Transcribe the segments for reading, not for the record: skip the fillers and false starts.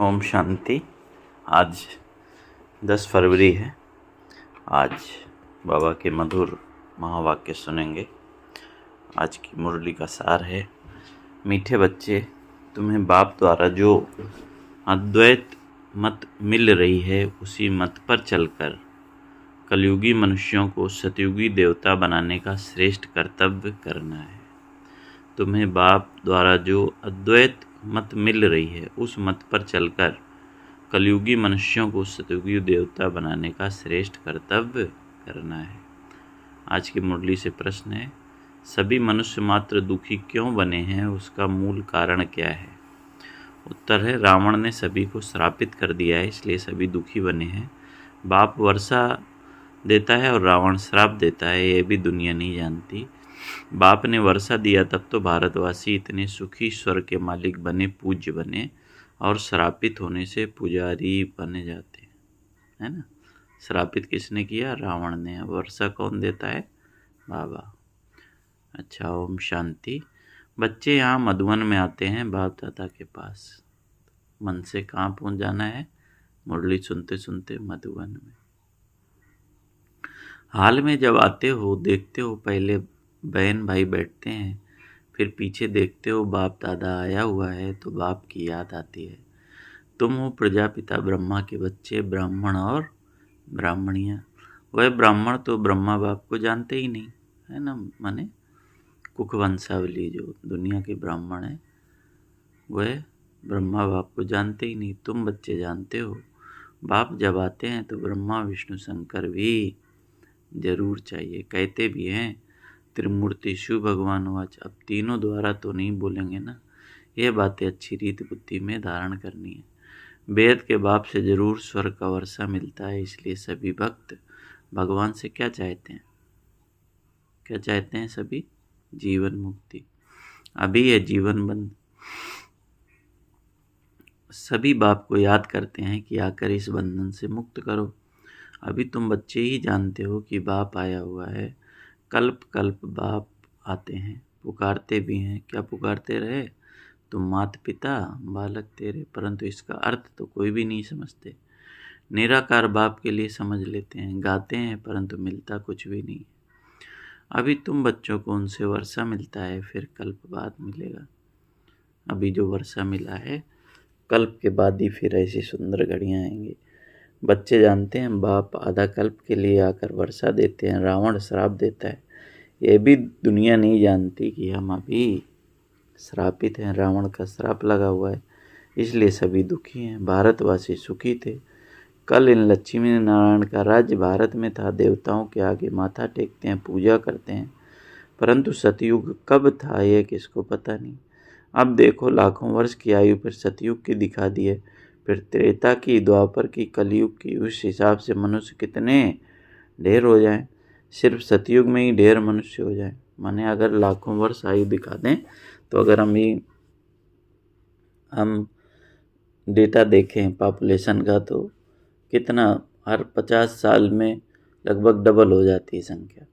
ओम शांति। आज 10 फरवरी है। आज बाबा के मधुर महावाक्य सुनेंगे। आज की मुरली का सार है, मीठे बच्चे, तुम्हें बाप द्वारा जो अद्वैत मत मिल रही है उसी मत पर चलकर कलयुगी मनुष्यों को सतयुगी देवता बनाने का श्रेष्ठ कर्तव्य करना है। तुम्हें बाप द्वारा जो अद्वैत मत मिल रही है उस मत पर चलकर कलयुगी मनुष्यों को सतयुगी देवता बनाने का श्रेष्ठ कर्तव्य करना है। आज की मुरली से प्रश्न है, सभी मनुष्य मात्र दुखी क्यों बने हैं, उसका मूल कारण क्या है? उत्तर है, रावण ने सभी को श्रापित कर दिया है, इसलिए सभी दुखी बने हैं। बाप वर्षा देता है और रावण श्राप देता है, ये भी दुनिया नहीं जानती। बाप ने वर्षा दिया तब तो भारतवासी इतने सुखी, स्वर्ग के मालिक बने, पूज्य बने, और श्रापित होने से पुजारी बने जाते हैं, है ना। श्रापित किसने किया? रावण ने। वर्षा कौन देता है? बाबा। अच्छा, ओम शांति। बच्चे यहाँ मधुवन में आते हैं बाप दादा के पास। मन से कहाँ पहुँच जाना है? मुरली सुनते सुनते मधुवन में। हाल में जब आते हो देखते हो पहले बहन भाई बैठते हैं, फिर पीछे देखते हो बाप दादा आया हुआ है तो बाप की याद आती है। तुम हो प्रजापिता ब्रह्मा के बच्चे, ब्राह्मण और ब्राह्मणियाँ। वह ब्राह्मण तो ब्रह्मा बाप को जानते ही नहीं, है ना। माने कुख वंशावली जो दुनिया के ब्राह्मण है वह ब्रह्मा बाप को जानते ही नहीं। तुम बच्चे जानते हो। बाप जब आते हैं तो ब्रह्मा विष्णु शंकर भी जरूर चाहिए। कहते भी हैं त्रिमूर्ति शिव भगवान वाच। अब तीनों द्वारा तो नहीं बोलेंगे ना, ये बातें अच्छी रीत बुद्धि में धारण करनी है। वेद के बाप से जरूर स्वर्ग का वर्षा मिलता है, इसलिए सभी भक्त भगवान से क्या चाहते हैं? क्या चाहते हैं सभी? जीवन मुक्ति। अभी है जीवन बंद। सभी बाप को याद करते हैं कि आकर इस बंधन से मुक्त करो। अभी तुम बच्चे ही जानते हो कि बाप आया हुआ है। कल्प कल्प बाप आते हैं, पुकारते भी हैं। क्या पुकारते रहे? तुम माता पिता बालक तेरे, परंतु इसका अर्थ तो कोई भी नहीं समझते। निराकार बाप के लिए समझ लेते हैं, गाते हैं, परंतु मिलता कुछ भी नहीं। अभी तुम बच्चों को उनसे वर्षा मिलता है, फिर कल्प बाद मिलेगा। अभी जो वर्षा मिला है, कल्प के बाद ही फिर ऐसी सुंदर घड़ियाँ आएंगी। बच्चे जानते हैं बाप आधा कल्प के लिए आकर वर्षा देते हैं, रावण श्राप देता है। ये भी दुनिया नहीं जानती कि हम अभी श्रापित हैं, रावण का श्राप लगा हुआ है, इसलिए सभी दुखी हैं। भारतवासी सुखी थे। कल इन लक्ष्मी नारायण का राज्य भारत में था। देवताओं के आगे माथा टेकते हैं, पूजा करते हैं, परंतु सतयुग कब था यह किसको पता नहीं। अब देखो लाखों वर्ष की आयु फिर सतयुग की दिखा दी है, फिर त्रेता की, द्वापर की, कलयुग की। उस हिसाब से मनुष्य कितने ढेर हो जाएं। सिर्फ सतयुग में ही ढेर मनुष्य हो जाएं। माने अगर लाखों वर्ष आयु दिखा दें तो अगर हम डेटा देखें पॉपुलेशन का तो कितना, हर 50 साल में लगभग डबल हो जाती है संख्या,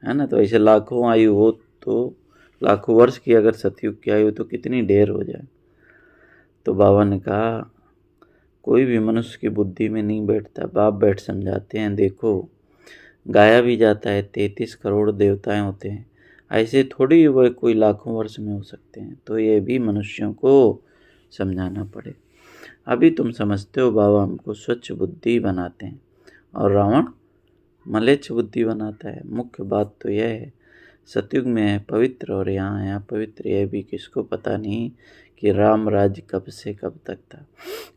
है ना। तो ऐसे लाखों आयु हो तो लाखों वर्ष की अगर सतयुग की आयु तो कितनी ढेर हो जाए। तो बाबा ने कहा कोई भी मनुष्य की बुद्धि में नहीं बैठता। बाप बैठ समझाते हैं, देखो गाया भी जाता है 33 करोड़ देवताएं होते हैं, ऐसे थोड़ी वह कोई लाखों वर्ष में हो सकते हैं। तो ये भी मनुष्यों को समझाना पड़े। अभी तुम समझते हो बाबा हमको स्वच्छ बुद्धि बनाते हैं और रावण मलेच्छ बुद्धि बनाता है। मुख्य बात तो यह है सतयुग में है पवित्र और यहाँ है अपवित्र। यह भी किसको पता नहीं कि राम राज्य कब से कब तक था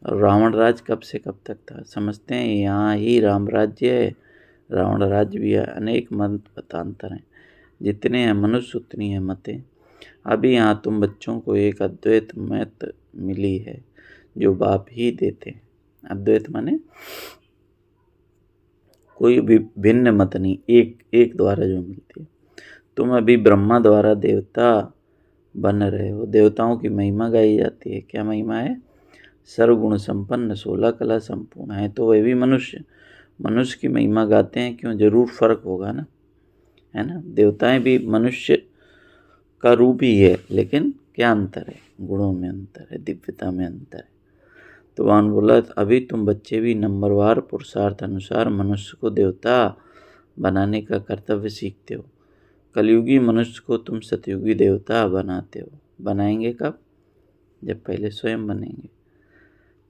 और रावण राज्य कब से कब तक था। समझते हैं यहाँ ही राम राज्य है, रावण राज्य भी है। अनेक मत मतांतर हैं, जितने हैं मनुष्य उतनी है मतें। अभी यहाँ तुम बच्चों को एक अद्वैत मत मिली है जो बाप ही देते हैं। अद्वैत माने कोई भी भिन्न मत नहीं, एक द्वारा जो मिलती है। तुम अभी ब्रह्मा द्वारा देवता बन रहे हो। देवताओं की महिमा गाई जाती है। क्या महिमा है? सर्वगुण संपन्न, 16 कला संपूर्ण है। तो वह भी मनुष्य की महिमा गाते हैं। क्यों? जरूर फर्क होगा ना, है ना। देवताएं भी मनुष्य का रूप ही है, लेकिन क्या अंतर है? गुणों में अंतर है, दिव्यता में अंतर है। तो भगवान बोला, अभी तुम बच्चे भी नंबरवार पुरुषार्थ अनुसार मनुष्य को देवता बनाने का कर्तव्य सीखते हो। कलयुगी मनुष्य को तुम सतयुगी देवता बनाते हो। बनाएंगे कब? जब पहले स्वयं बनेंगे।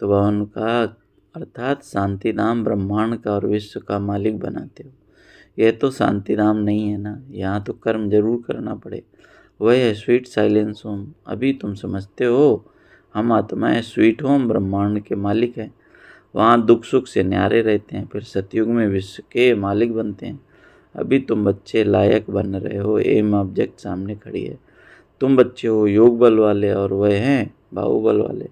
तो भगवान का अर्थात शांतिधाम ब्रह्मांड का और विश्व का मालिक बनाते हो। यह तो शांतिधाम नहीं है ना, यहाँ तो कर्म जरूर करना पड़े। वह है स्वीट साइलेंस होम। अभी तुम समझते हो हम आत्माएं स्वीट होम ब्रह्मांड के मालिक हैं, वहाँ दुख सुख से न्यारे रहते हैं, फिर सतयुग में विश्व के मालिक बनते हैं। अभी तुम बच्चे लायक बन रहे हो, एम ऑब्जेक्ट सामने खड़ी है। तुम बच्चे हो योग बल वाले और वह हैं बाहुबल वाले।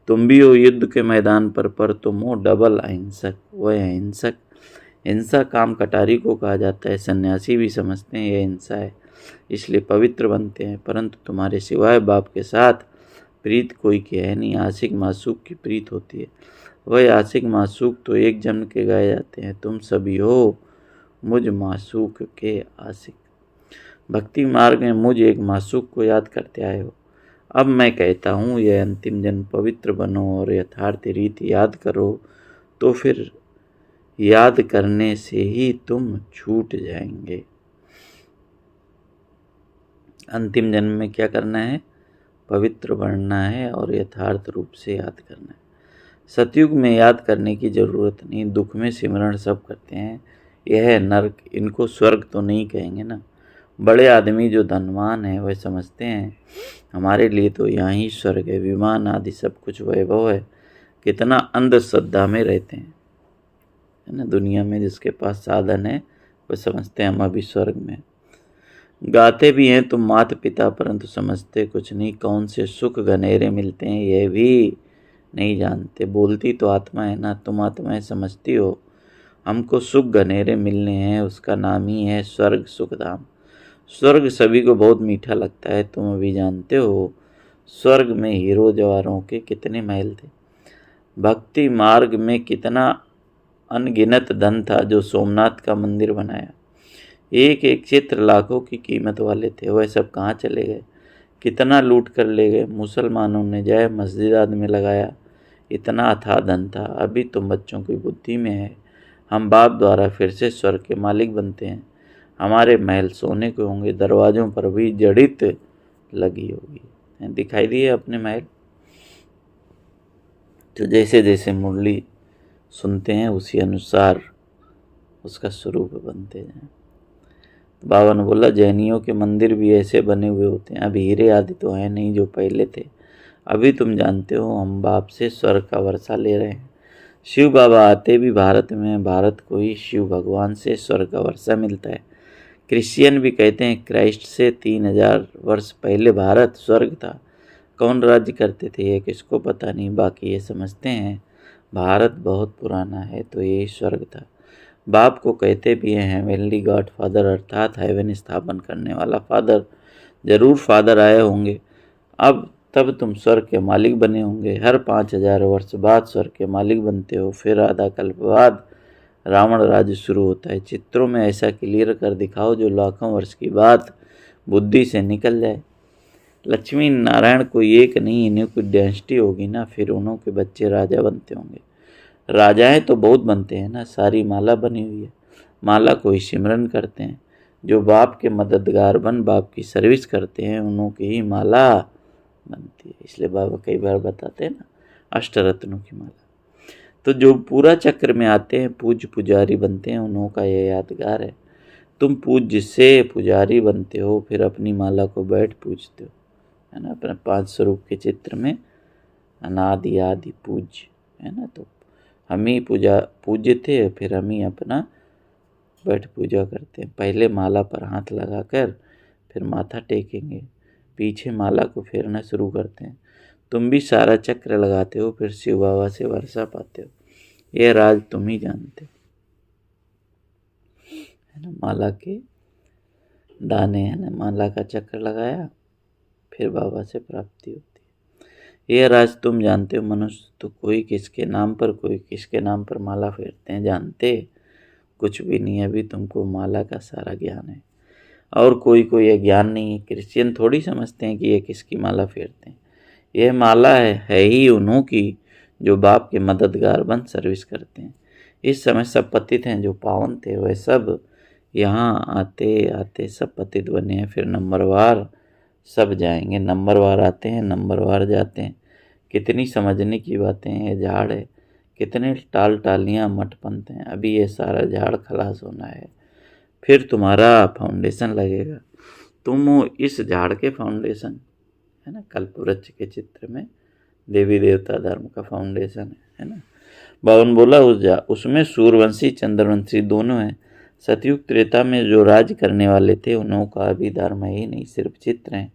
तुम भी हो युद्ध के मैदान पर तुम हो डबल अहिंसक, वह है हिंसक। हिंसा काम कटारी को कहा जाता है। सन्यासी भी समझते हैं यह हिंसा है, इसलिए पवित्र बनते हैं। परंतु तुम्हारे सिवाय बाप के साथ प्रीत कोई की है नहीं। आशिक मासूक की प्रीत होती है। वह आशिक मासूक तो एक जन्म के गाए जाते हैं। तुम सभी हो मुझ मासूक के आशिक। भक्ति मार्ग में मुझ एक मासूक को याद करते आए हो। अब मैं कहता हूँ यह अंतिम जन्म पवित्र बनो और यथार्थ रीति याद करो, तो फिर याद करने से ही तुम छूट जाएंगे। अंतिम जन्म में क्या करना है? पवित्र बनना है और यथार्थ रूप से याद करना है। सतयुग में याद करने की जरूरत नहीं, दुख में सिमरण सब करते हैं। यह है नरक, इनको स्वर्ग तो नहीं कहेंगे ना। बड़े आदमी जो धनवान है वह समझते हैं हमारे लिए तो यहाँ ही स्वर्ग है, विमान आदि सब कुछ वैभव है। कितना अंधश्रद्धा में रहते हैं, है ना। दुनिया में जिसके पास साधन है वह समझते हैं हम अभी स्वर्ग में। गाते भी हैं तुम माता पिता, परंतु समझते कुछ नहीं। कौन से सुख घनेरे मिलते हैं यह भी नहीं जानते। बोलती तो आत्मा है ना, तुम आत्माएं समझती हो हमको सुख घनेरे मिलने हैं, उसका नाम ही है स्वर्ग सुखधाम। स्वर्ग सभी को बहुत मीठा लगता है। तुम अभी जानते हो स्वर्ग में हीरो जवाहरों के कितने महल थे। भक्ति मार्ग में कितना अनगिनत धन था जो सोमनाथ का मंदिर बनाया। एक एक चित्र लाखों की कीमत वाले थे, वह सब कहाँ चले गए? कितना लूट कर ले गए। मुसलमानों ने जय मस्जिद में लगाया, इतना अथाह धन था। अभी तुम बच्चों की बुद्धि में है हम बाप द्वारा फिर से स्वर्ग के मालिक बनते हैं। हमारे महल सोने के होंगे, दरवाजों पर भी जड़ित लगी होगी। दिखाई दिए अपने महल। तो जैसे जैसे मुरली सुनते हैं उसी अनुसार उसका स्वरूप बनते हैं। बाबा ने बोला जैनियों के मंदिर भी ऐसे बने हुए होते हैं। अब हीरे आदि तो है नहीं जो पहले थे। अभी तुम जानते हो हम बाप से स्वर्ग का वर्षा ले रहे हैं। शिव बाबा आते भी भारत में, भारत को ही शिव भगवान से स्वर्ग का वर्षा मिलता है। क्रिश्चियन भी कहते हैं क्राइस्ट से 3000 वर्ष पहले भारत स्वर्ग था। कौन राज्य करते थे ये किसको पता नहीं, बाकी ये समझते हैं भारत बहुत पुराना है तो ये स्वर्ग था। बाप को कहते भी हैं हेवनली गॉड फादर, अर्थात हेवन स्थापन करने वाला फादर। जरूर फादर आए होंगे। अब तब तुम स्वर्ग के मालिक बने होंगे। हर 5000 वर्ष बाद स्वर्ग के मालिक बनते हो। फिर आधा कल्प बाद रावण राज्य शुरू होता है। चित्रों में ऐसा क्लियर कर दिखाओ जो लाखों वर्ष की बात बुद्धि से निकल जाए। लक्ष्मी नारायण कोई एक नहीं, इन्हें कोई डायनेस्टी होगी ना, फिर उन्हों के बच्चे राजा बनते होंगे। राजाएं तो बहुत बनते हैं ना, सारी माला बनी हुई है। माला को ही सिमरन करते हैं। जो बाप के मददगार बन बाप की सर्विस करते हैं उन्हों की ही माला बनती है। इसलिए बाबा कई बार बताते हैं ना अष्टरत्नों की माला। तो जो पूरा चक्र में आते हैं पूज्य पुजारी बनते हैं, उन्हों का यह यादगार है। तुम पूज्य से पुजारी बनते हो, फिर अपनी माला को बैठ पूजते हो, है ना। अपने 5 स्वरूप के चित्र में अनादि आदि पूज्य, है ना। तो हम ही पूज्य थे, फिर हम ही अपना बैठ पूजा करते हैं। पहले माला पर हाथ लगाकर फिर माथा टेकेंगे, पीछे माला को फेरना शुरू करते हैं। तुम भी सारा चक्र लगाते हो, फिर शिव बाबा से वर्षा पाते हो। यह राज तुम ही जानते हो, है ना। माला के दाने, है ना, माला का चक्र लगाया फिर बाबा से प्राप्ति होती है। यह राज तुम जानते हो। मनुष्य तो कोई किसके नाम पर कोई किसके नाम पर माला फेरते हैं, जानते कुछ भी नहीं। अभी तुमको माला का सारा ज्ञान है और कोई को यह ज्ञान नहीं है। क्रिश्चियन थोड़ी समझते हैं कि ये किसकी माला फेरते हैं। यह माला है ही उन्हों की जो बाप के मददगार बन सर्विस करते हैं। इस समय सब पतित हैं, जो पावन थे वह सब यहाँ आते आते सब पतित बने हैं। फिर नंबरवार सब जाएंगे, नंबरवार आते हैं, नंबरवार जाते हैं। कितनी समझने की बातें हैं। ये झाड़ है, कितने टाल टालियाँ मठपंथ हैं। अभी ये सारा झाड़ खलास होना है, फिर तुम्हारा फाउंडेशन लगेगा। तुम हो इस झाड़ के फाउंडेशन, है ना। कल्पवृक्ष के चित्र में देवी देवता धर्म का फाउंडेशन है ना। बावन बोला उसमें सूर्यवंशी चंद्रवंशी दोनों हैं। सतयुग त्रेता में जो राज करने वाले थे उन्हों का अभी धर्म है ही नहीं, सिर्फ चित्र हैं।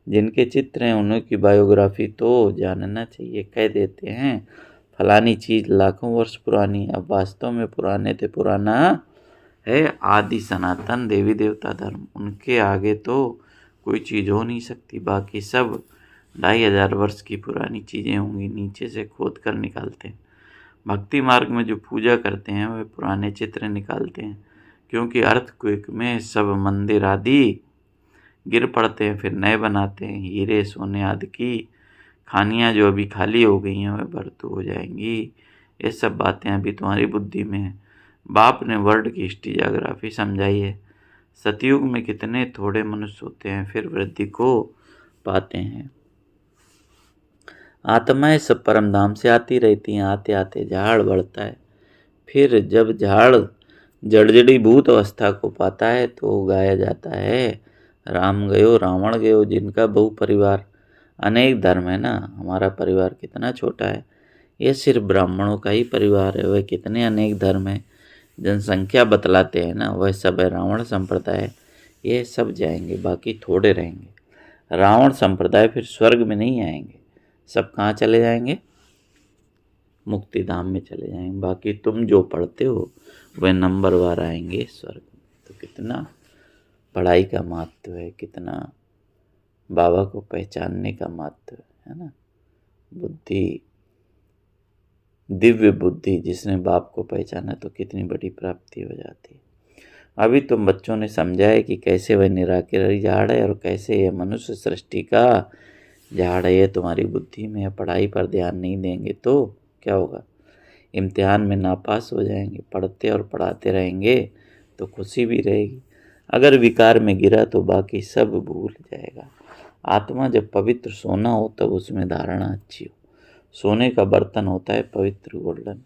जिनके चित्र हैं उन्हों की बायोग्राफी तो जानना चाहिए। कह देते हैं फलानी चीज़ लाखों वर्ष पुरानी, अब वास्तव में पुराने थे। पुराना है आदि सनातन देवी देवता धर्म, उनके आगे तो कोई चीज़ हो नहीं सकती। बाकी सब 2500 वर्ष की पुरानी चीज़ें होंगी, नीचे से खोद कर निकालते हैं। भक्ति मार्ग में जो पूजा करते हैं वे पुराने चित्र निकालते हैं, क्योंकि अर्थक्वेक में सब मंदिर आदि गिर पड़ते हैं, फिर नए बनाते हैं। हीरे सोने आदि की खानियाँ जो अभी खाली हो गई हैं वह भरतू हो जाएंगी। ये सब बातें अभी तुम्हारी बुद्धि में हैं। बाप ने वर्ल्ड की हिस्ट्री ज्योग्राफी समझाई है। सतयुग में कितने थोड़े मनुष्य होते हैं, फिर वृद्धि को पाते हैं। आत्माएं सब परम धाम से आती रहती हैं, आते आते झाड़ बढ़ता है। फिर जब झाड़ जड़जड़ीभूत अवस्था को पाता है तो गाया जाता है राम गयो रावण गयो। जिनका बहु परिवार अनेक धर्म है ना, हमारा परिवार कितना छोटा है, ये सिर्फ ब्राह्मणों का ही परिवार है। वह कितने अनेक धर्म है, जनसंख्या बतलाते हैं ना, वह सब है रावण संप्रदाय। ये सब जाएंगे, बाकी थोड़े रहेंगे। रावण संप्रदाय फिर स्वर्ग में नहीं आएंगे, सब कहाँ चले जाएंगे, मुक्ति धाम में चले जाएंगे। बाकी तुम जो पढ़ते हो वह नंबरवार आएंगे स्वर्ग में। तो कितना पढ़ाई का महत्व है, कितना बाबा को पहचानने का महत्व है ना। बुद्धि, दिव्य बुद्धि, जिसने बाप को पहचाना तो कितनी बड़ी प्राप्ति हो जाती है। अभी तुम बच्चों ने समझा है कि कैसे वह निराकारी झाड़ है और कैसे यह मनुष्य सृष्टि का झाड़ है। ये तुम्हारी बुद्धि में है। पढ़ाई पर ध्यान नहीं देंगे तो क्या होगा, इम्तिहान में नापास हो जाएंगे। पढ़ते और पढ़ाते रहेंगे तो खुशी भी रहेगी। अगर विकार में गिरा तो बाकी सब भूल जाएगा। आत्मा जब पवित्र सोना हो तब उसमें धारणा अच्छी हो। सोने का बर्तन होता है पवित्र गोल्डन।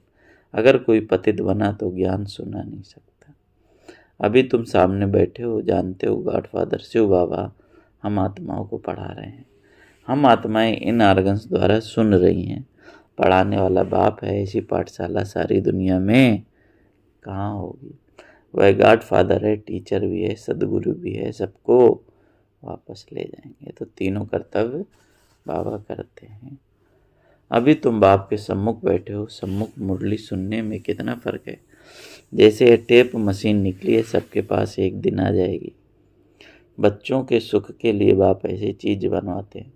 अगर कोई पतित बना तो ज्ञान सुना नहीं सकता। अभी तुम सामने बैठे हो, जानते हो गॉडफादर शिव बाबा हम आत्माओं को पढ़ा रहे हैं। हम आत्माएं इन आर्गन्स द्वारा सुन रही हैं। पढ़ाने वाला बाप है। ऐसी पाठशाला सारी दुनिया में कहाँ होगी। वह गॉडफादर है, टीचर भी है, सदगुरु भी है, सबको वापस ले जाएंगे। तो तीनों कर्तव्य बाबा करते हैं। अभी तुम बाप के सम्मुख बैठे हो। सम्मुख मुरली सुनने में कितना फ़र्क है। जैसे ये टेप मशीन निकली है, सबके पास एक दिन आ जाएगी। बच्चों के सुख के लिए बाप ऐसी चीज़ बनवाते हैं,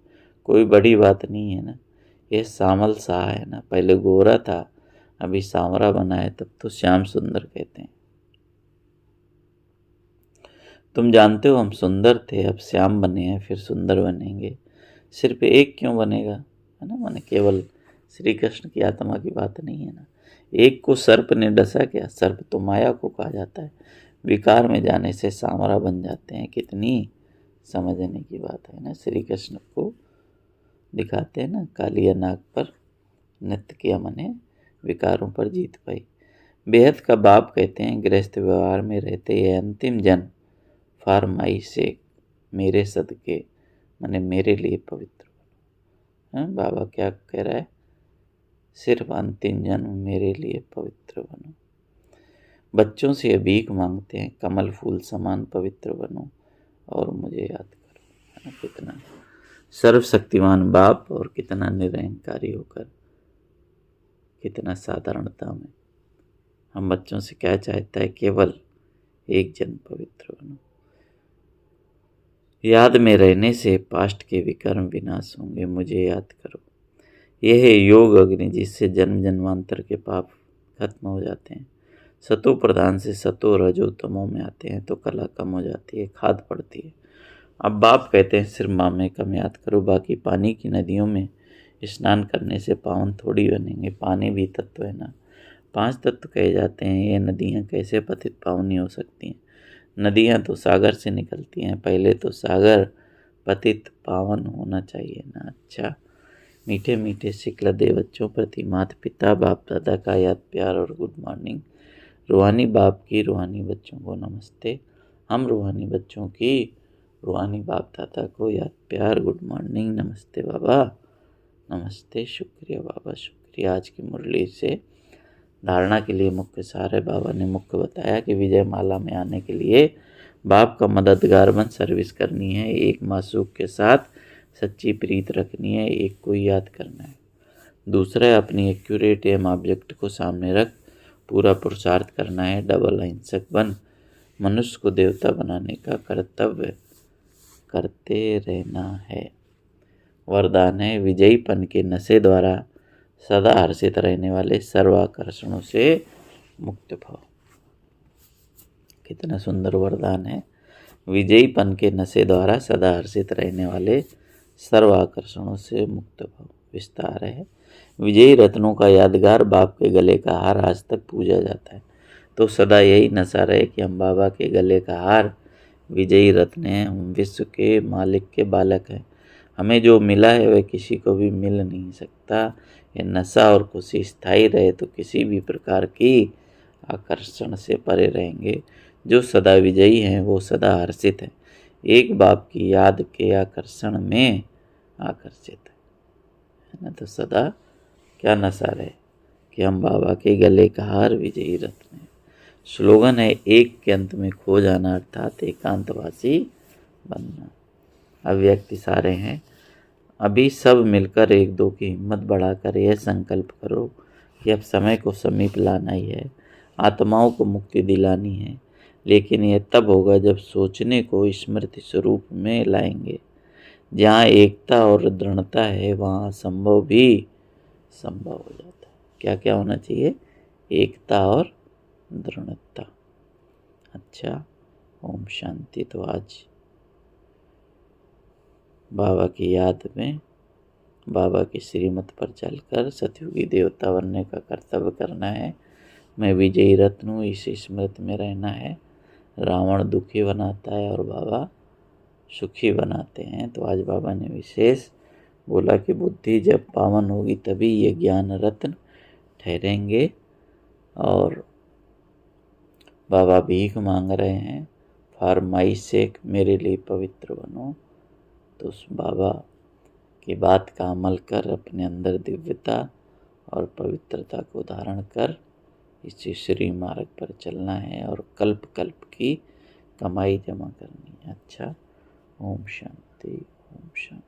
कोई बड़ी बात नहीं है ना। ये श्यामल शाह है ना, पहले गोरा था अभी सांवरा बना है, तब तो श्याम सुंदर कहते हैं। तुम जानते हो हम सुंदर थे, अब श्याम बने हैं, फिर सुंदर बनेंगे। सिर्फ एक क्यों बनेगा, है ना, माने केवल श्री कृष्ण की आत्मा की बात नहीं है ना। एक को सर्प ने डसा क्या, सर्प तो माया को कहा जाता है। विकार में जाने से सांवरा बन जाते हैं। कितनी समझने की बात है ना। श्री कृष्ण को दिखाते हैं ना, कालिया नाग पर नृत्य किया, मने विकारों पर जीत पाई। बेहद का बाप कहते हैं गृहस्थ व्यवहार में रहते ये अंतिम जन फॉर माई से, मेरे सदके, माने मेरे लिए पवित्र बनो। हाँ, बाबा क्या कह रहा है, सिर्फ अंतिम जन्म मेरे लिए पवित्र बनो। बच्चों से भीख मांगते हैं, कमल फूल समान पवित्र बनो और मुझे याद करो। है ना, कितना सर्वशक्तिमान बाप और कितना निरहंकारी होकर, कितना साधारणता में हम बच्चों से क्या चाहता है, केवल एक जन्म पवित्र बनो। याद में रहने से पास्ट के विकर्म विनाश होंगे, मुझे याद करो। यह है योग अग्नि, जिससे जन्म जन्मांतर के पाप खत्म हो जाते हैं। सतो प्रधान से सतो रजो तमो में आते हैं तो कला कम हो जाती है, खाद पड़ती है। अब बाप कहते हैं सिर्फ माँ में कम याद करो, बाकी पानी की नदियों में स्नान करने से पावन थोड़ी बनेंगे, पानी भी तत्व है ना। 5 तत्व कहे जाते हैं। ये नदियाँ कैसे पतित पावनी हो सकती हैं? नदियाँ तो सागर से निकलती हैं, पहले तो सागर पतित पावन होना चाहिए ना। अच्छा, मीठे मीठे शिकला दे बच्चों प्रति माता पिता बाप दादा का याद प्यार और गुड मॉर्निंग। रूहानी बाप की रूहानी बच्चों को नमस्ते। हम रूहानी बच्चों की रूहानी बाप दादा को याद प्यार गुड मॉर्निंग। नमस्ते बाबा, नमस्ते, शुक्रिया बाबा, शुक्रिया। आज की मुरली से धारणा के लिए मुख्य सार है। बाबा ने मुख्य बताया कि विजय माला में आने के लिए बाप का मददगार बन सर्विस करनी है, एक मासूक के साथ सच्ची प्रीत रखनी है, एक को याद करना है, दूसरा अपनी एक्यूरेट एम ऑब्जेक्ट को सामने रख पूरा पुरुषार्थ करना है, डबल अहिंसक बन मनुष्य को देवता बनाने का कर्तव्य करते रहना है। वरदान है विजयीपन के नशे द्वारा सदा हर्षित रहने वाले सर्वाकर्षणों से मुक्त भव। कितना सुंदर वरदान है। विजयीपन के नशे द्वारा सदा हर्षित रहने वाले सर्वाकर्षणों से मुक्त भव। विस्तार है। विजयी रत्नों का यादगार बाप के गले का हार आज तक पूजा जाता है, तो सदा यही नशा रहे कि हम बाबा के गले का हार विजयी रत्न हैं, हम विश्व के मालिक के बालक हैं, हमें जो मिला है वह किसी को भी मिल नहीं सकता। ये नशा और खुशी स्थायी रहे तो किसी भी प्रकार की आकर्षण से परे रहेंगे। जो सदा विजयी हैं वो सदा हर्षित हैं, एक बाप की याद के आकर्षण में आकर्षित है ना। तो सदा क्या नशा रहे कि हम बाबा के गले का हार विजयी रत्न हैं। स्लोगन है एक के अंत में खो जाना अर्थात एकांतवासी बनना। अव्यक्त इशारे हैं। अभी सब मिलकर एक दो की हिम्मत बढ़ाकर यह संकल्प करो कि अब समय को समीप लाना ही है, आत्माओं को मुक्ति दिलानी है, लेकिन यह तब होगा जब सोचने को स्मृति स्वरूप में लाएंगे। जहाँ एकता और दृढ़ता है वहाँ संभव भी संभव हो जाता है। क्या क्या होना चाहिए? एकता और दृढ़ता। अच्छा, ओम शांति। तो आज बाबा की याद में बाबा की श्रीमत पर चलकर सतयुगी देवता बनने का कर्तव्य करना है। मैं विजयी रत्न हूँ, इस स्मृति में रहना है। रावण दुखी बनाता है और बाबा सुखी बनाते हैं। तो आज बाबा ने विशेष बोला कि बुद्धि जब पावन होगी तभी ये ज्ञान रत्न ठहरेंगे। और बाबा भीख मांग रहे हैं, फॉर माई सेक, मेरे लिए पवित्र बनो। तो उस बाबा की बात का अमल कर अपने अंदर दिव्यता और पवित्रता को धारण कर इसी श्री मार्ग पर चलना है और कल्प कल्प की कमाई जमा करनी है। अच्छा, ओम शांति, ओम शांति।